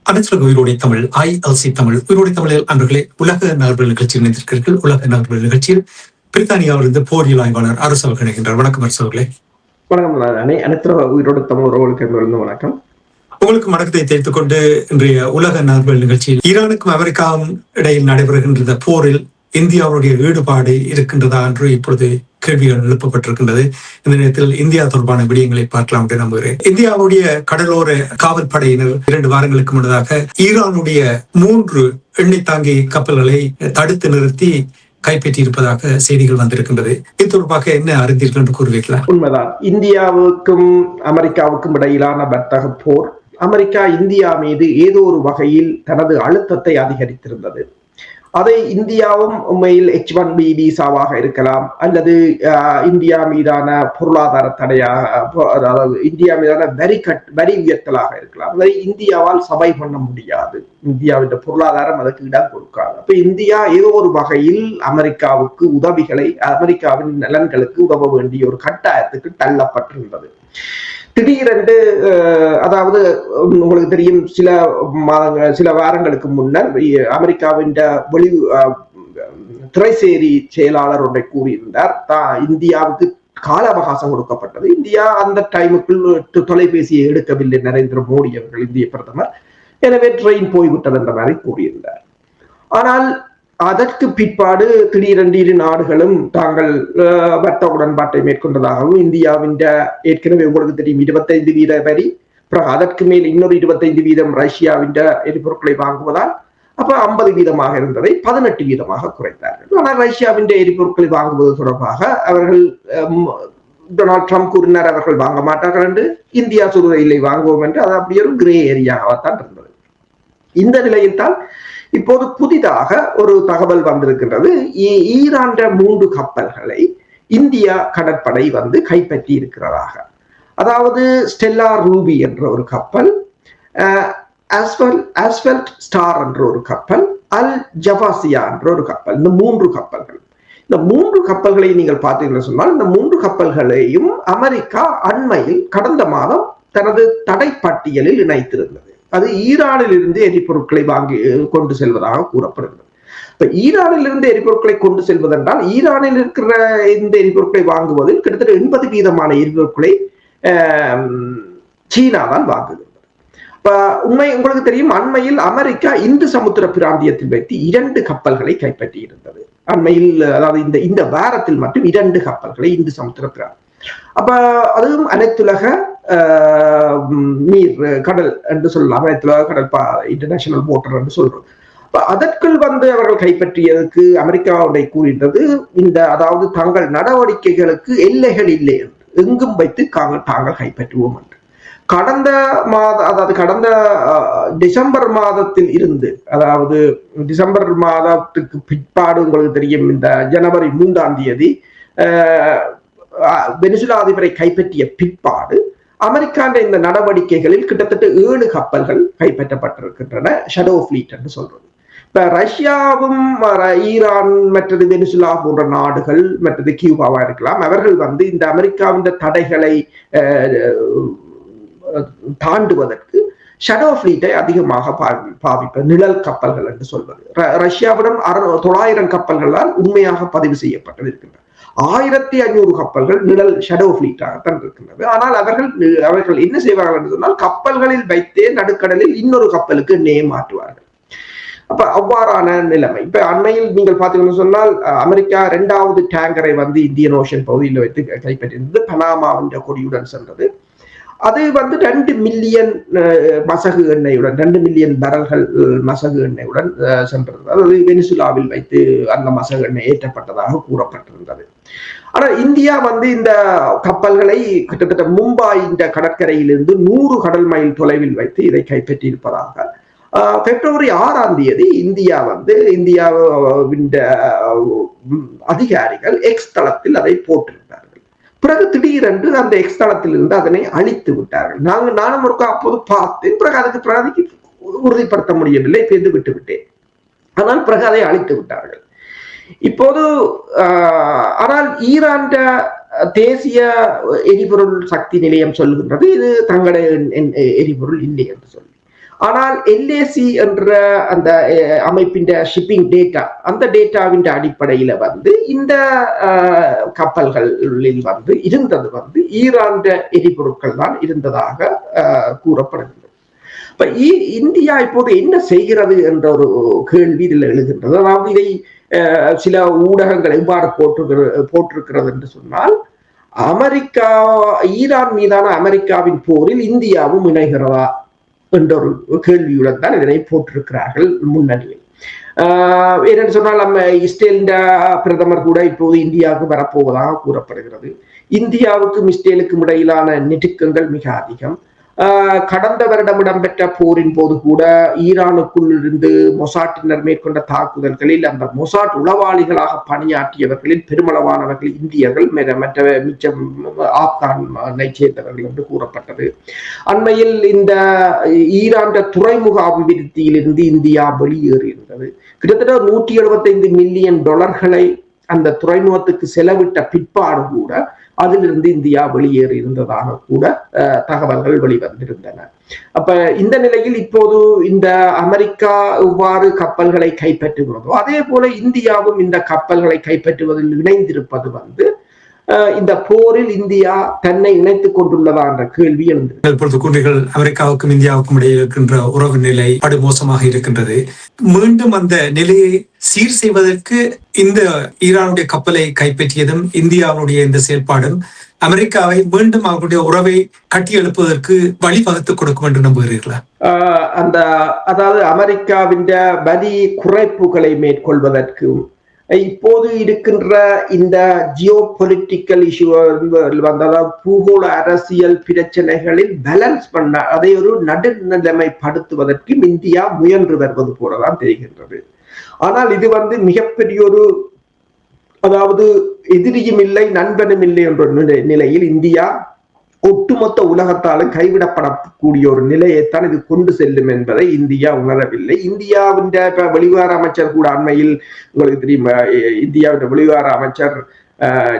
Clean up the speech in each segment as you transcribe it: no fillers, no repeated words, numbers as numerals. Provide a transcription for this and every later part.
அனைத்து உயிரோடை தமிழ் ILC தமிழ் உயிரோடை தமிழில் அன்பர்களே உலக நகர்வுகள் நிகழ்ச்சியில் இணைந்திருக்கிறீர்கள். உலக நகர்வுகள் நிகழ்ச்சியில் பிரித்தானியாவிலிருந்து போரியல் ஆய்வாளர் அரசு அவர்கள் இணைகின்றார். வணக்கம் அரசு அவர்களே. வணக்கம். அனைத்து உயிரோடு தமிழ் உறவுகளுக்கு வணக்கம். உங்களுக்கு வணக்கத்தை தெரிவித்துக் கொண்டு இன்றைய உலக நகர்வுகள் நிகழ்ச்சியில் ஈரானுக்கும் அமெரிக்காவும் இடையில் நடைபெறுகின்ற போரில் இந்தியாவுடைய ஈடுபாடு இருக்கின்றதா என்று இப்பொழுது கேள்விகள் எழுப்பப்பட்டிருக்கின்றது. இந்த நேரத்தில் இந்தியா தொடர்பான விடயங்களை பார்க்கலாம் என்று நம்புகிறேன். இந்தியாவுடைய கடலோர காவல் படையினர் 2 வாரங்களுக்கு முன்னதாக ஈரானுடைய 3 எண்ணெய் தாங்கி கப்பல்களை தடுத்து நிறுத்தி கைப்பற்றி இருப்பதாக செய்திகள் வந்திருக்கின்றது. இது தொடர்பாக என்ன அறிந்தீர்கள் என்று கூறுவீர்களா? உண்மைதான். இந்தியாவுக்கும் அமெரிக்காவுக்கும் இடையிலான வர்த்தக போர் அமெரிக்கா இந்தியா மீது ஏதோ ஒரு வகையில் தனது அழுத்தத்தை அதிகரித்திருந்தது. அதை இந்தியாவும் உண்மையில் H1B விசாவாக இருக்கலாம், அல்லது இந்தியா மீதான பொருளாதார தடையாக, அதாவது இந்தியா மீதான வரி உயர்த்தலாக இருக்கலாம். அதை இந்தியாவால் சபை பண்ண முடியாது. இந்தியாவின் பொருளாதாரம் அதற்கு இடம் கொடுக்காது. அப்ப இந்தியா ஏதோ ஒரு வகையில் அமெரிக்காவுக்கு உதவிகளை, அமெரிக்காவின் நலன்களுக்கு உதவ வேண்டிய ஒரு கட்டாயத்துக்கு தள்ளப்பட்டிருந்தது. திடீரென்று, அதாவது உங்களுக்கு தெரியும், சில வாரங்களுக்கு முன்னர் அமெரிக்காவின் திரைசேரி செயலாளர் ஒன்றை கூறியிருந்தார். இந்தியாவுக்கு கால அவகாசம் கொடுக்கப்பட்டது. இந்தியா அந்த டைமுக்குள் தொலைபேசியை எடுக்கவில்லை நரேந்திர மோடி அவர்கள், இந்திய பிரதமர். எனவே ட்ரெயின் போய்விட்டது என்ற மாதிரி கூறியிருந்தார். ஆனால் அதற்கு பிற்பாடு திடீரென்று 2 நாடுகளும் தாங்கள் வர்த்தக உடன்பாட்டை மேற்கொண்டதாகவும், இந்தியாவின் ஏற்கனவே உங்களுக்கு தெரியும் 25% வரி, அதற்கு மேல் இன்னொரு 25% ரஷ்யாவின் எரிபொருட்களை வாங்குவதால், அப்ப 50% இருந்ததை 18% குறைத்தார்கள். ஆனால் ரஷ்யாவின் எரிபொருட்களை வாங்குவது தொடர்பாக அவர்கள், டொனால்ட் ட்ரம்ப் கூறினார் அவர்கள் வாங்க மாட்டார்கள் என்று. இந்தியா சொல்வதை இல்லை, வாங்குவோம் என்று. அது அப்படியே ஒரு கிரே ஏரியாகத்தான் இருந்தது. இந்த நிலையில் தான் இப்போது புதிதாக ஒரு தகவல் வந்திருக்கின்றது. ஈரான் 3 கப்பல்களை இந்தியா கடற்படை கைப்பற்றி இருக்கிறதாக. அதாவது ஸ்டெல்லா ரூபி என்ற ஒரு கப்பல், ஆஸ்வல்ட் ஸ்டார் என்ற ஒரு கப்பல், அல் ஜவாசியா என்ற ஒரு கப்பல். இந்த 3 கப்பல்கள், இந்த 3 கப்பல்களை நீங்கள் பார்த்தீங்கன்னு சொன்னால், இந்த 3 கப்பல்களையும் அமெரிக்கா அண்மையில் கடந்த மாதம் தனது தடை பட்டியலில் இணைத்திருந்தது. அது ஈரானில் இருந்து எரிபொருட்களை வாங்கி கொண்டு செல்வதாக கூறப்படுகிறது. இப்ப ஈரானில் இருந்து எரிபொருட்களை கொண்டு செல்வதென்றால், ஈரானில் இருக்கிற இந்த எரிபொருட்களை வாங்குவதில் கிட்டத்தட்ட 80% எரிபொருட்களை சீனா தான் வாங்குகிறது. இப்ப உங்களுக்கு தெரியும், அண்மையில் அமெரிக்கா இந்து சமுத்திர பிராந்தியத்தில் வைத்து 2 கப்பல்களை கைப்பற்றி இருந்தது. அண்மையில், அதாவது இந்த வாரத்தில் மட்டும் 2 கப்பல்களை இந்து சமுத்திர பிராந்தியம். அப்ப அதுவும் அனைத்துலக நீர் கடல் என்று சொல்லலாம், அனைத்துலக கடல் இன்டர்நேஷனல் வாட்டர் என்று சொல்றோம். அதற்குள் அவர்கள் கைப்பற்றியதற்கு அமெரிக்காவுடைய கூறினது, அதாவது தங்கள் நடவடிக்கைகளுக்கு எல்லைகள் இல்லை என்று, எங்கும் வைத்து தாங்கள் கைப்பற்றுவோம் என்று. கடந்த டிசம்பர் மாதத்தில் இருந்து, அதாவது டிசம்பர் மாதத்துக்கு பிற்பாடு உங்களுக்கு தெரியும், இந்த ஜனவரி 3ஆம் தேதி வெனிசுலா அதிபரை கைப்பற்றிய பிற்பாடு அமெரிக்கான இந்த நடவடிக்கைகளில் கிட்டத்தட்ட 7 கப்பல்கள் கைப்பற்றப்பட்டிருக்கின்றன. ஷடோ ஃபிளீட் என்று சொல்றது. இப்ப ரஷ்யாவும் ஈரான், மற்றது வெனிசுலா போன்ற நாடுகள், மற்றது கியூபாவா இருக்கலாம், அவர்கள் இந்த அமெரிக்காவின் தடைகளை தாண்டுவதற்கு ஷடோ ஃபிளீட்டை அதிகமாக பாவிப்பது, நிழல் கப்பல்கள் என்று சொல்வது. ரஷ்யாவிடம் 900 கப்பல்களால் உண்மையாக பதிவு செய்யப்பட்டது இருக்கின்றன. 1500 கப்பல்கள் நிழல் ஷடோ ஃபிளீட்டாகத்தான் இருக்கின்றது. ஆனால் அவர்கள் என்ன செய்வார்கள் என்று சொன்னால், கப்பல்களில் வைத்தே நடுக்கடலில் இன்னொரு கப்பலுக்கு மாற்றுவார்கள். அப்ப அவ்வாறான நிலைமை. இப்ப அண்மையில் நீங்கள் பார்த்தீங்கன்னு சொன்னால், அமெரிக்கா 2வது டேங்கரை இந்தியன் ஓஷன் பகுதியில் வைத்து கைப்பற்றியிருந்தது. பனாமாவின் கொடியுடன் சென்றது. அது 2 மில்லியன் மசகு எண்ணெயுடன், 2 மில்லியன் பேரல்கள் மசகு எண்ணெயுடன் சென்றது. அதாவது வெனிசுலாவில் வைத்து அந்த மசகு எண்ணெய் ஏற்றப்பட்டதாக கூறப்பட்டிருந்தது. ஆனால் இந்தியா இந்த கப்பல்களை கிட்டத்தட்ட மும்பாய் இந்த கடற்கரையிலிருந்து 100 கடல் மைல் தொலைவில் வைத்து இதை கைப்பற்றி இருப்பதாக பிப்ரவரி 6ஆம் தேதி இந்தியாவின் அதிகாரிகள் எக்ஸ் தளத்தில் அதை போட்டிருந்தார்கள். பிறகு திடீரென்று அந்த எக்ஸ் தளத்தில் இருந்து அதனை அழித்து விட்டார்கள். நானும் அப்போது பார்த்தேன். பிறகு அதுக்கு உறுதிப்படுத்த முடியவில்லை, பேர்ந்து விட்டு விட்டேன். ஆனால் பிறகு அதை அழித்து விட்டார்கள். இப்போது ஆனால் ஈரான் தேசிய எரிபொருள் சக்தி நிலையம் சொல்லுகின்றது, இது தங்களுடைய எரிபொருள் இல்லை என்று சொல்லி. ஆனால் எல்ஏசி என்ற அந்த அமைப்பின் ஷிப்பிங் டேட்டா, அந்த டேட்டாவின் அடிப்படையில வந்து இந்த கப்பல்களில் வந்து இருந்தது வந்து ஈரான் எரிபொருட்கள் தான் இருந்ததாக கூறப்படுகிறது. இப்ப இந்தியா இப்போது என்ன செய்கிறது என்ற ஒரு கேள்வி இதில் எழுகின்றது. அதாவது இதை சில ஊடகங்கள் எவ்வாறு போட்டிருக்கிறது என்று சொன்னால், அமெரிக்கா ஈரான் மீதான அமெரிக்காவின் போரில் இந்தியாவும் இணைகிறதா என்ற ஒரு கேள்வியுடன் தான் இதனை போட்டிருக்கிறார்கள் முன்னணியில். ஏனென்று சொன்னால், நம்ம இஸ்ரேலின் பிரதமர் கூட இப்போது இந்தியாவுக்கு வரப்போவதாக கூறப்படுகிறது. இந்தியாவுக்கும் இஸ்ரேலுக்கும் இடையிலான நெருக்கங்கள் மிக அதிகம். கடந்த வருடம் இடம்பெற்ற போரின் போது கூட ஈரானுக்குள் இருந்து மொசாட்டினர் மேற்கொண்ட தாக்குதல்களில் அந்த மொசாட் உளவாளிகளாக பணியாற்றியவர்களில் பெருமளவானவர்கள் இந்தியர்கள், மற்ற மிச்சம் ஆப்கானை சேர்ந்தவர்கள் என்று கூறப்பட்டது. அண்மையில் இந்த ஈரான் துறைமுக அபிவிருத்தியில் இருந்து இந்தியா வெளியேறியிருந்தது. கிட்டத்தட்ட $175 மில்லியன் அந்த துறைமுகத்துக்கு செலவிட்ட பிற்பாடு கூட அதிலிருந்து இந்தியா வெளியேறி இருந்ததாக கூட தகவல்கள் வெளிவந்திருந்தன. அப்ப இந்த நிலையில் இப்போது இந்த அமெரிக்கா எவ்வாறு கப்பல்களை கைப்பற்றுகிறதோ அதே போல இந்தியாவும் இந்த கப்பல்களை கைப்பற்றுவதில் இணைந்திருப்பது வந்து இந்த போரில் இந்தியா தன்னை இணைத்துக் கொண்டுள்ளதா என்ற கேள்வி எழுந்தது. அமெரிக்காவுக்கும் இந்தியாவுக்கும் இடையே இருக்கின்ற உறவு நிலை படுமோசமாக இருக்கின்றது. மீண்டும் அந்த நிலையை சீர் செய்வதற்கு இந்த ஈரானுடைய கப்பலை கைப்பற்றியதும் இந்தியாவுடைய இந்த செயல்பாடும் அமெரிக்காவை மீண்டும் அவருடைய உறவை கட்டி எழுப்புவதற்கு வழிவகுத்துக் கொடுக்கும் என்று நம்புகிறீர்களா? அதாவது அமெரிக்காவின் வரி குறைப்புகளை மேற்கொள்வதற்கு இப்போது இருக்கின்ற இந்த ஜியோ பொலிட்டிக்கல் இஷ்யூ வந்ததால் பூகோள அரசியல் பிரச்சனைகளில் பேலன்ஸ் பண்ண அதை ஒரு நடுநிலைமைப்படுத்துவதற்கு இந்தியா முயன்று வருவது போலதான் தெரிகின்றது. ஆனால் இது வந்து மிகப்பெரிய ஒரு, அதாவது எதிரியும் இல்லை நண்பனும் இல்லை என்ற நிலையில் இந்தியா ஒட்டுமொத்த உலகத்தாலும் கைவிடப்படக்கூடிய ஒரு நிலையைத்தான் இது கொண்டு செல்லும் என்பதை இந்தியா உணரவில்லை. இந்தியாவின் வெளிவார அமைச்சர் கூட அண்மையில் உங்களுக்கு தெரியும், இந்தியாவின் வெளிவார அமைச்சர்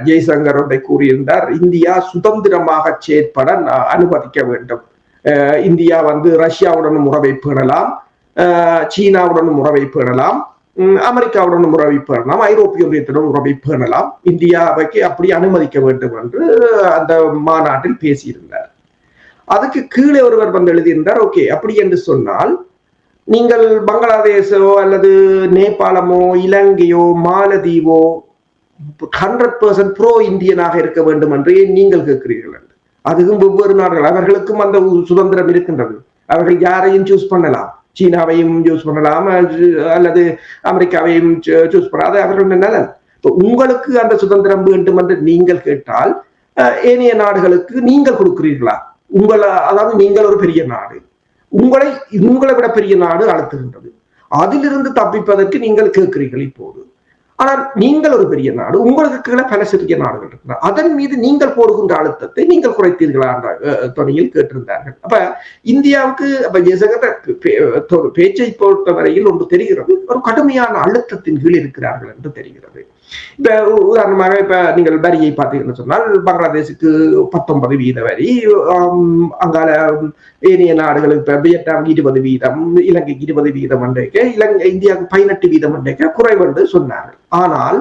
ஜெய்சங்கர் ஒன்றை கூறியிருந்தார், இந்தியா சுதந்திரமாக செயற்பட அனுமதிக்க வேண்டும். இந்தியா வந்து ரஷ்யாவுடனும் உறவை பேணலாம், சீனாவுடனும் உறவை பேணலாம், அமெரிக்காவுடன் உறவை பேணலாம், ஐரோப்பிய ஒன்றியத்துடன் உறவை பேணலாம், இந்தியாவுக்கு அப்படி அனுமதிக்க வேண்டும் என்று அந்த மாநாட்டில் பேசியிருந்தார். அதுக்கு கீழே ஒருவர் வந்து எழுதியிருந்தார், ஓகே அப்படி என்று சொன்னால் நீங்கள் பங்களாதேஷோ அல்லது நேபாளமோ இலங்கையோ மாலதீவோ 100% ப்ரோ இந்தியனாக இருக்க வேண்டும் என்று நீங்கள் கேட்கிறீர்கள் என்று. அதுவும் வெவ்வேறு நாடுகள், அவர்களுக்கும் அந்த சுதந்திரம் இருக்கின்றது. அவர்கள் யாரையும் சூஸ் பண்ணலாம், சீனாவையும் சூஸ் பண்ணலாம் அல்லது அமெரிக்காவையும் சூஸ் பண்ணாது, அவர்களுடைய நலன். உங்களுக்கு அந்த சுதந்திரம் வேண்டும் என்று நீங்கள் கேட்டால் ஏனைய நாடுகளுக்கு நீங்கள் கொடுக்கிறீர்களா? அதாவது நீங்கள் ஒரு பெரிய நாடு, உங்களை விட பெரிய நாடு அழுத்துகின்றது, அதிலிருந்து தப்பிப்பதற்கு நீங்கள் கேட்கிறீர்கள் இப்போது. ஆனால் நீங்கள் ஒரு பெரிய நாடு, உங்களுக்கு கீழே பல சிறிய நாடுகள் இருக்கிறார், அதன் மீது நீங்கள் போடுகின்ற அழுத்தத்தை நீங்கள் குறைத்தீர்களா என்ற துணையில் கேட்டிருந்தார்கள். அப்ப இந்தியாவுக்கு பேச்சை பொறுத்தவரையில் ஒன்று தெரிகிறது, ஒரு கடுமையான அழுத்தத்தின் கீழ் இருக்கிறார்கள் என்று தெரிகிறது. இப்ப உதாரணமாக இப்ப நீங்கள் வரியை பார்த்தீங்கன்னு சொன்னால் பங்களாதேஷுக்கு 19% வரி, அங்கால ஏனைய நாடுகளுக்கு இப்ப வியட்நாம் 20%, இலங்கைக்கு 20% என்றைக்க, இந்தியாவுக்கு 18% என்றைக்க குறைவு என்று சொன்னார்கள். ஆனால்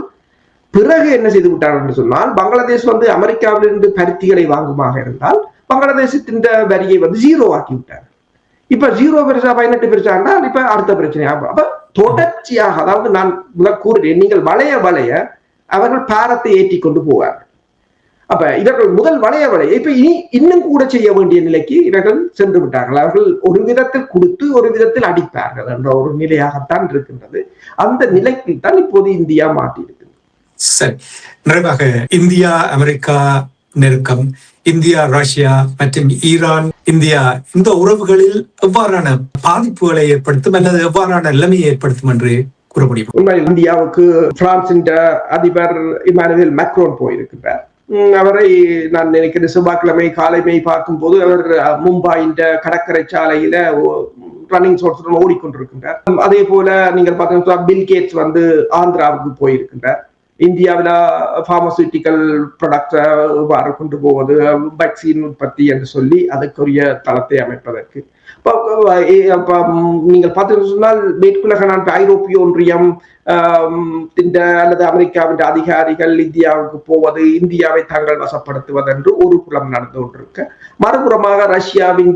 பிறகு என்ன செய்து விட்டார் என்று சொன்னால், பங்களாதேஷ் வந்து அமெரிக்காவிலிருந்து பருத்திகளை வாங்குமாக இருந்தால் பங்களாதேசத்தின் வரியை வந்து 0 ஆக்கி விட்டார். இப்ப 0 பெருசா 18 பெருசா என்றால் இப்ப அடுத்த பிரச்சனை. அப்ப தொடர்ச்சியாக, அதாவது நான் கூறுகிறேன், நீங்கள் வளைய அவர்கள் பாரத்தை ஏற்றி கொண்டு போவார்கள். அப்ப இவர்கள் முதல் வளைய இப்ப இன்னும் கூட செய்ய வேண்டிய நிலைக்கு இவர்கள் சென்று விட்டார்கள். அவர்கள் ஒரு விதத்தில் கொடுத்து ஒரு விதத்தில் அடிப்பார்கள் என்ற ஒரு நிலையாகத்தான் இருக்கின்றது. அந்த நிலைக்கு தான் இப்போது இந்தியா மாட்டியிருக்கு. சரி, நிறைவாக இந்தியா அமெரிக்கா நெருக்கம், இந்தியா ரஷ்யா மற்றும் ஈரான் இந்தியா இந்த உறவுகளில் எவ்வாறான பாதிப்புகளை ஏற்படுத்தும் அல்லது எவ்வாறான நிலைமையை ஏற்படுத்தும் என்று கூற முடியும்? உண்மையில் இந்தியாவுக்கு பிரான்சின் அதிபர் இமானுவேல் மேக்ரோன் போயிருக்கிறார். அவரை நான் நினைக்கிறேன் செவ்வாய்க்கிழமை காலைமை பார்க்கும் போது அவர் மும்பாயின் கடற்கரை சாலையில ரன்னிங் ஷார்ட்ஸ் ஓடிக்கொண்டிருக்கின்றார். அதே போல நீங்கள் பார்த்தீங்கன்னா பில் கேட்ஸ் வந்து ஆந்திராவுக்கு போயிருக்கின்றார். இந்தியாவில பார்மசூட்டிக்கல் ப்ராடக்ட் எவ்வாறு கொண்டு போவது, வேக்சின் உற்பத்தி என்று சொல்லி அதற்குரிய தளத்தை அமைப்பதற்கு நீங்கள் பார்த்து சொன்னால் மேற்குலக நாட்டு ஐரோப்பிய ஒன்றியம் அல்லது அமெரிக்காவின் அதிகாரிகள் இந்தியாவுக்கு போவது, இந்தியாவை தாங்கள் வசப்படுத்துவது என்று ஒரு புறம் நடந்து கொண்டிருக்க, மறுபுறமாக ரஷ்யாவின்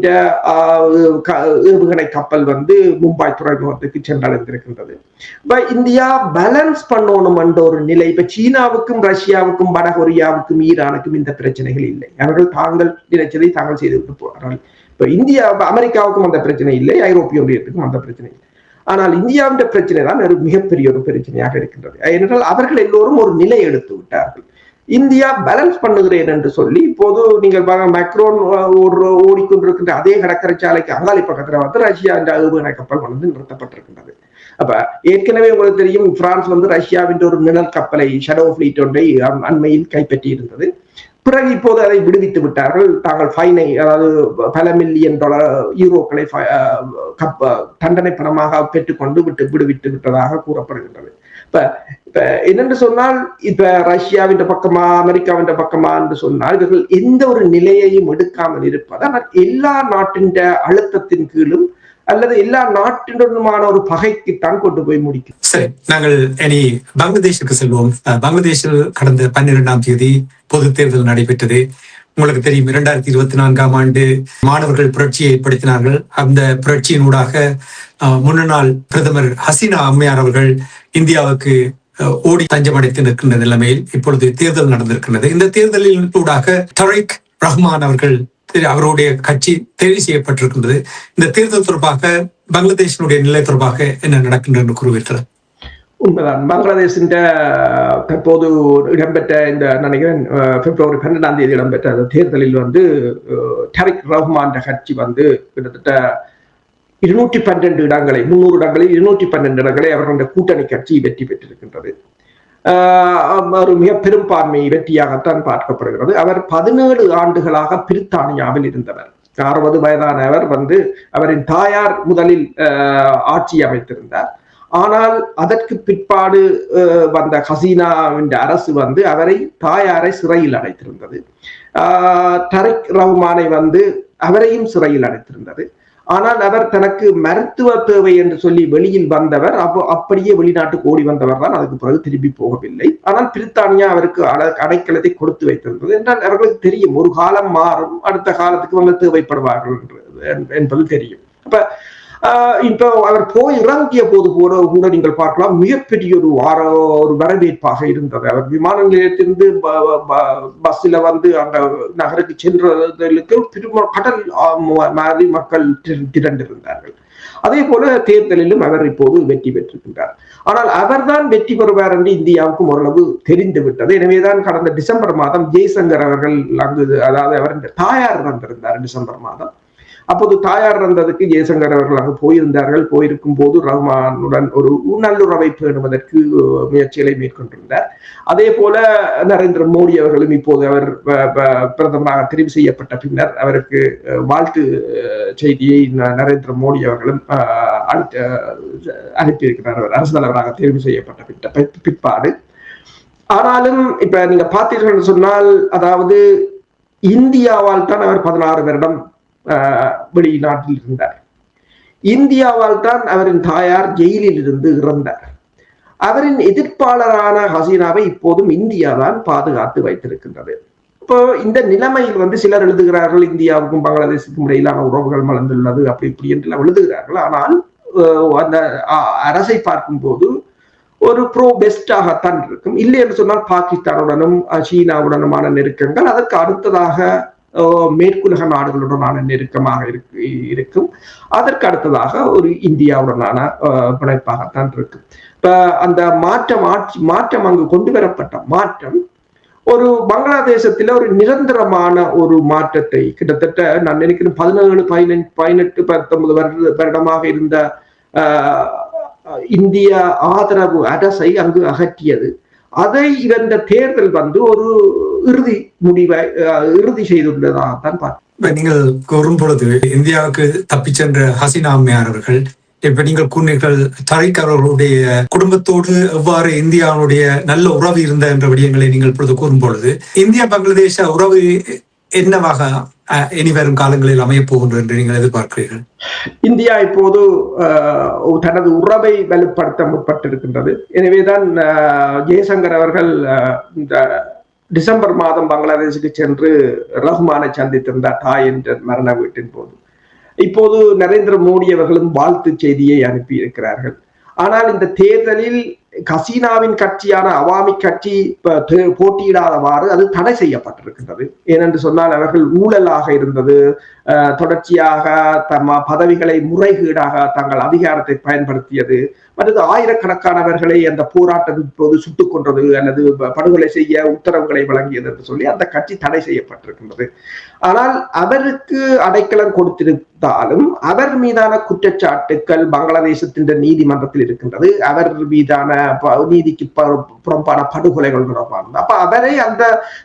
ஏவுகணை கப்பல் மும்பாய் துறைமுகத்துக்கு சென்றடைந்திருக்கின்றது. இப்ப இந்தியா பேலன்ஸ் பண்ணணும் என்ற ஒரு நிலை. இப்ப சீனாவுக்கும் ரஷ்யாவுக்கும் வடகொரியாவுக்கும் ஈரானுக்கும் இந்த பிரச்சனைகள் இல்லை. அவர்கள் தாங்கள் நினைச்சதை தாங்கள் செய்துவிட்டு போகிறார்கள். இப்ப இந்தியா அமெரிக்காவுக்கும் அந்த பிரச்சனை இல்லை, ஐரோப்பிய ஒன்றியத்துக்கும் அந்த பிரச்சனை இல்லை. ஆனால் இந்தியாவின் பிரச்சனை தான் ஒரு மிகப்பெரிய ஒரு பிரச்சனையாக இருக்கின்றது. ஏனென்றால் அவர்கள் எல்லோரும் ஒரு நிலை எடுத்து விட்டார்கள். இந்தியா பேலன்ஸ் பண்ணுகிறேன் என்று சொல்லி இப்போது நீங்கள் மேக்ரோன் ஓடிக்கொண்டிருக்கின்ற அதே கடற்கரை சாலைக்கு அங்காளி பக்கத்தில் ரஷ்யா என்ற ஏவுகணை கப்பல் நிறுத்தப்பட்டிருக்கின்றது. அப்ப ஏற்கனவே உங்களுக்கு தெரியும், பிரான்ஸ் ரஷ்யாவின் ஒரு நிழல் கப்பலை ஷடோ ஃபிளீட் ஒன்றை அண்மையில் கைப்பற்றி இருந்தது. பிறகு இப்போது அதை விடுவித்து விட்டார்கள். தாங்கள் ஃபைனை, அதாவது பல மில்லியன் யூரோக்களை தண்டனை பணமாக பெற்றுக்கொண்டு விடுவித்து விட்டதாக கூறப்படுகின்றது. இப்ப என்னென்று சொன்னால், இப்ப ரஷ்யாவின் பக்கமா அமெரிக்காவின் பக்கமா என்று சொன்னால் இவர்கள் எந்த ஒரு நிலையையும் எடுக்காமல் இருப்பது, ஆனால் எல்லா நாட்டின் அழுத்தத்தின் கீழும் அல்லது எல்லா நாட்டினுடனுமான ஒரு பகைக்குத்தான் கொண்டு போய் முடிக்கும். சரி, நாங்கள் இனி பங்களாதேஷுக்கு செல்வோம். பங்களாதேஷில் கடந்த 12ஆம் தேதி பொது தேர்தல் நடைபெற்றது. உங்களுக்கு தெரியும், 2024ஆம் ஆண்டு மாணவர்கள் புரட்சியை ஏற்படுத்தினார்கள். அந்த புரட்சியினூடாக முன்னாள் பிரதமர் ஹசீனா அம்மையார் அவர்கள் இந்தியாவுக்கு ஓடி தஞ்சமடைத்து நிற்கின்ற நிலைமையில் இப்பொழுது தேர்தல் நடந்திருக்கின்றது. இந்த தேர்தலின் ஊடாக தரிக் ரஹ்மான் அவர்கள், அவருடைய கட்சி தெரிவு செய்யப்பட்டிருக்கின்றது. இந்த தேர்தல் தொடர்பாக பங்களாதேஷினுடைய நிலை தொடர்பாக என்ன நடக்கின்றது கூறுவீர்கள்? உண்மைதான். பங்களாதேஷின் தற்போது இடம்பெற்ற இந்த நினைக்கிறேன் பிப்ரவரி 12ஆம் தேதி இடம்பெற்ற தேர்தலில் தரிக் ரஹ்மான் கட்சி கிட்டத்தட்ட 212 இடங்களை, 300 இடங்களில் 212 இடங்களை அவர்களுடைய கூட்டணி கட்சி வெற்றி பெற்றிருக்கின்றது. ஒரு மிக பெரும்பான்மை வெற்றியாகத்தான் பார்க்கப்படுகிறது. அவர் 17 ஆண்டுகளாக பிரித்தானியாவில் இருந்தவர். 60 வயதானவர். அவரின் தாயார் முதலில் ஆட்சி அமைத்திருந்தார். ஆனால் அதற்கு பிற்பாடு வந்த ஹசீனாவின் அரசு அவரை, தாயாரை சிறையில் அடைத்திருந்தது. தரிக் ரஹ்மானை அவரையும் சிறையில் அடைத்திருந்தது. ஆனால் அவர் தனக்கு மருத்துவ தேவை என்று சொல்லி வெளியில் வந்தவர். அப்படியே வெளிநாட்டுக்கு ஓடி வந்தவர் தான். அதுக்கு பிறகு திரும்பி போகவில்லை. ஆனால் பிரித்தானியா அவருக்கு அடைக்கலத்தை கொடுத்து வைத்திருந்தது. என்றால் அவர்களுக்கு தெரியும், ஒரு காலம் மாறும், அடுத்த காலத்துக்கு அவங்க தேவைப்படுவார்கள் என்பது தெரியும். இப்ப அவர் போய் இறங்கிய போது கூட நீங்கள் பார்க்கலாம், மிகப்பெரிய ஒரு வரவேற்பாக இருந்தது. அவர் விமான நிலையத்திலிருந்து பஸ்ல அந்த நகருக்கு சென்றதற்கு கடல் மாதிரி மக்கள் திரண்டிருந்தார்கள். அதே போல தேர்தலிலும் அவர் இப்போது வெற்றி பெற்றிருக்கின்றார். ஆனால் அவர்தான் வெற்றி பெறுவார் என்று இந்தியாவுக்கும் ஓரளவு தெரிந்து விட்டது. எனவேதான் கடந்த டிசம்பர் மாதம் ஜெய்சங்கர் அவர்கள் அதாவது அவருடைய தாயார் வந்திருந்தார் டிசம்பர் மாதம். அப்போது தாயார் வந்ததுக்கு ஜெய்சங்கர் அவர்கள் அங்கு போயிருந்தார்கள். போயிருக்கும் போது ரஹ்மானுடன் ஒரு நல்லுறவை பேணுவதற்கு முயற்சிகளை மேற்கொண்டிருந்தார். அதே போல நரேந்திர மோடி அவர்களும் இப்போது அவர் பிரதமராக தெரிவு செய்யப்பட்ட பின்னர் அவருக்கு வாழ்த்து செய்தியை நரேந்திர மோடி அவர்களும் அனுப்பியிருக்கிறார், அவர் அரசு தலைவராக தெரிவு செய்யப்பட்ட பிற்பாடு. ஆனாலும் இப்ப நீங்க பார்த்தீர்கள் சொன்னால், அதாவது இந்தியாவால் தான் அவர் 16 வருடம் வெளிநாட்டில் இருந்தார். இந்தியாவால் தான் அவரின் தாயார் ஜெயிலில் இருந்து இறந்தார். அவரின் எதிர்ப்பாளரான ஹசீனாவை இப்போதும் இந்தியா தான் பாதுகாத்து வைத்திருக்கின்றது. இப்போ இந்த நிலைமையில் சிலர் எழுதுகிறார்கள், இந்தியாவுக்கும் பங்களாதேஷுக்கும் இடையிலான உறவுகள் மலர்ந்துள்ளது அப்படி இப்படி என்று எழுதுகிறார்கள். ஆனால் அந்த அரசை பார்க்கும் போது ஒரு ப்ரோ பெஸ்டாகத்தான் இருக்கும். இல்லை என்று சொன்னால் பாகிஸ்தானுடனும் சீனாவுடனுமான நெருக்கங்கள், அதற்கு அடுத்ததாக மேற்குலக நாடுகளுடனான நெருக்கமாக இருக்கும். அதற்கு அடுத்ததாக ஒரு இந்தியாவுடனான பிணைப்பாகத்தான் இருக்கும். இப்ப அந்த மாற்றம் அங்கு கொண்டு வரப்பட்ட மாற்றம் ஒரு பங்களாதேசத்துல ஒரு நிரந்தரமான ஒரு மாற்றத்தை, கிட்டத்தட்ட நான் நினைக்கிறேன் 17, 18, 19 வருடமாக இருந்த இந்திய ஆதரவு அரசை அங்கு அகற்றியது. அதை இந்த தேர்தல் ஒரு இறுதி செய்துள்ளதாகத்தான் பார்க்கிறேன். நீங்கள் கூறும் பொழுது இந்தியாவுக்கு தப்பிச் சென்ற ஹசீனா அம்மையார் அவர்கள் இப்ப நீங்கள் கூறினீர்கள் தரிக் அவர்களுடைய குடும்பத்தோடு எவ்வாறு இந்தியாவுடைய நல்ல உறவு இருந்த என்ற விடயங்களை நீங்கள் இப்பொழுது கூறும் பொழுது இந்தியா பங்களாதேஷ உறவு என்னவாக இனிவரும் காலங்களில் அமையப் போகின்றது என்று நீங்கள் எதிர்பார்க்கிறீர்கள்? இந்தியா இப்போது தனது உறவை வலுப்படுத்த முற்பட்டிருக்கின்றது. எனவேதான் ஜெய்சங்கர் அவர்கள் இந்த டிசம்பர் மாதம் பங்களாதேஷுக்கு சென்று ரஹ்மானை சந்தித்திருந்தார் தாய் என்ற மரண வீட்டின் போது. இப்போது நரேந்திர மோடி அவர்களும் வாழ்த்து செய்தியை அனுப்பி இருக்கிறார்கள். ஆனால் இந்த தேர்தலில் ஹசீனாவின் கட்சியான அவாமி கட்சி போட்டியிடாதவாறு அது தடை செய்யப்பட்டிருக்கின்றது. ஏனென்று சொன்னால் அவர்கள் ஊழலாக இருந்தது, தொடர்ச்சியாக தம்ம பதவிகளை முறைகேடாக தங்கள் அதிகாரத்தை பயன்படுத்தியது, மற்றது ஆயிரக்கணக்கானவர்களை அந்த போராட்டத்தின் போது சுட்டுக் கொன்றது அல்லது படுகொலை செய்ய உத்தரவுகளை வழங்கியது என்று சொல்லி அந்த கட்சி தடை செய்யப்பட்டிருக்கின்றது. ஆனால் அவருக்கு அடைக்கலம் கொடுத்திருந்தாலும் அவர் மீதான குற்றச்சாட்டுக்கள் பங்களாதேசத்தின் நீதிமன்றத்தில் இருக்கின்றது. அவர் மீதான நீதிக்கு புறம்பான படுகொலைகள் தொடர்பானது. அப்ப அவரை அந்த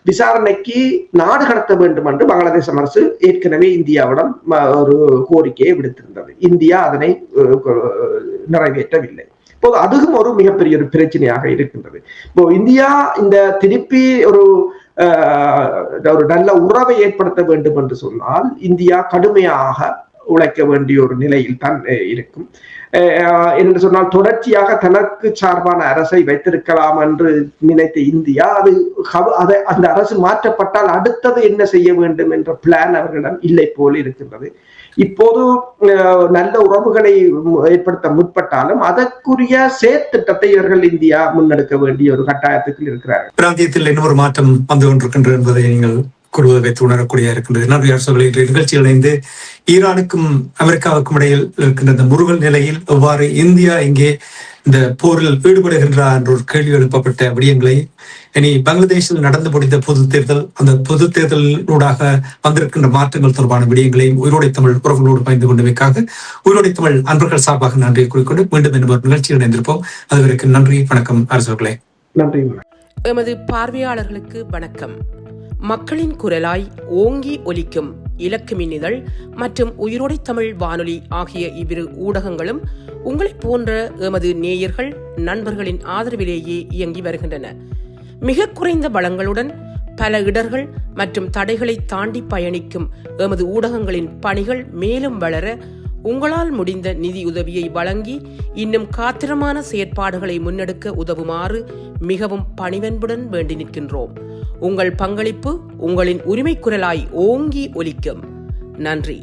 விசாரணைக்கு நாடு கடத்த வேண்டும் என்று பங்களாதேச அரசு ஏற்கனவே இந்தியாவிடம் ஒரு கோரிக்கையை விடுத்திருந்தது. இந்தியா அதனை நிறைவேற்றவில்லை. இப்போது அதுவும் ஒரு மிகப்பெரிய ஒரு பிரச்சனையாக இருக்கின்றது. இப்போ இந்தியா இந்த திருப்பி ஒரு நல்ல உறவை ஏற்படுத்த வேண்டும் என்று சொன்னால் இந்தியா கடுமையாக உழைக்க வேண்டிய ஒரு நிலையில் தான் இருக்கும். என்று சொன்னால் தொடர்ச்சியாக தனக்கு சார்பான அரசை வைத்திருக்கலாம் என்று நினைத்த இந்தியா அந்த அரசு மாற்றப்பட்டால் அடுத்தது என்ன செய்ய வேண்டும் என்ற பிளான் அவர்களிடம் இல்லை போல் இருக்கின்றது. இப்போது நல்ல உறவுகளை ஏற்படுத்த முற்பட்டாலும் அதற்குரிய செயற்திட்டத்தை இவர்கள் இந்தியா முன்னெடுக்க வேண்டிய ஒரு கட்டாயத்துக்கு இருக்கிறார்கள். பிராந்தியத்தில் இன்னொரு மாற்றம் வந்து கொண்டிருக்கின்றது என்பதை நீங்கள் கூறுவதை வைத்து உணரக்கூடிய இருக்கின்றது. நன்றி அரசுகளை நிகழ்ச்சியில் இணைந்து ஈரானுக்கும் அமெரிக்காவுக்கும் இடையில் இருக்கின்ற இந்த முருகல் நிலையில் எவ்வாறு இந்தியா இங்கே இந்த போரில் ஈடுபடுகின்றார் என்ற ஒரு கேள்வி எழுப்பப்பட்ட விடயங்களை, இனி பங்களாதேஷில் நடந்து முடிந்த பொது தேர்தல், அந்த பொது தேர்தலூடாக வந்திருக்கின்ற மாற்றங்கள் தொடர்பான விடயங்களையும் உயிரோடை தமிழ் உறவுகளோடு பகிர்ந்து கொண்டமைக்காக உயிரோடை தமிழ் அன்பர்கள் சார்பாக நன்றியை கூறிக்கொண்டு மீண்டும் இன்னும் ஒரு நிகழ்ச்சியில் இணைந்திருப்போம். அதுவரைக்கும் நன்றி, வணக்கம் அரசுகளே. நன்றி. எமது பார்வையாளர்களுக்கு வணக்கம். மக்களின் குரலாய் ஓங்கி ஒலிக்கும் இலக்கு மின்னிதழ் மற்றும் உயிரோடை தமிழ் வானொலி ஆகிய இவ்விரு ஊடகங்களும் உங்களைப் போன்ற எமது நேயர்கள் நண்பர்களின் ஆதரவிலேயே இயங்கி வருகின்றன. மிக குறைந்த வளங்களுடன் பல இடர்கள் மற்றும் தடைகளை தாண்டி பயணிக்கும் எமது ஊடகங்களின் பணிகள் மேலும் வளர உங்களால் முடிந்த நிதியுதவியை வழங்கி இன்னும் காத்திரமான செயற்பாடுகளை முன்னெடுக்க உதவுமாறு மிகவும் பணிவன்புடன் வேண்டி நிற்கின்றோம். உங்கள் பங்களிப்பு உங்களின் உரிமை குரலாய் ஓங்கி ஒலிக்கும். நன்றி.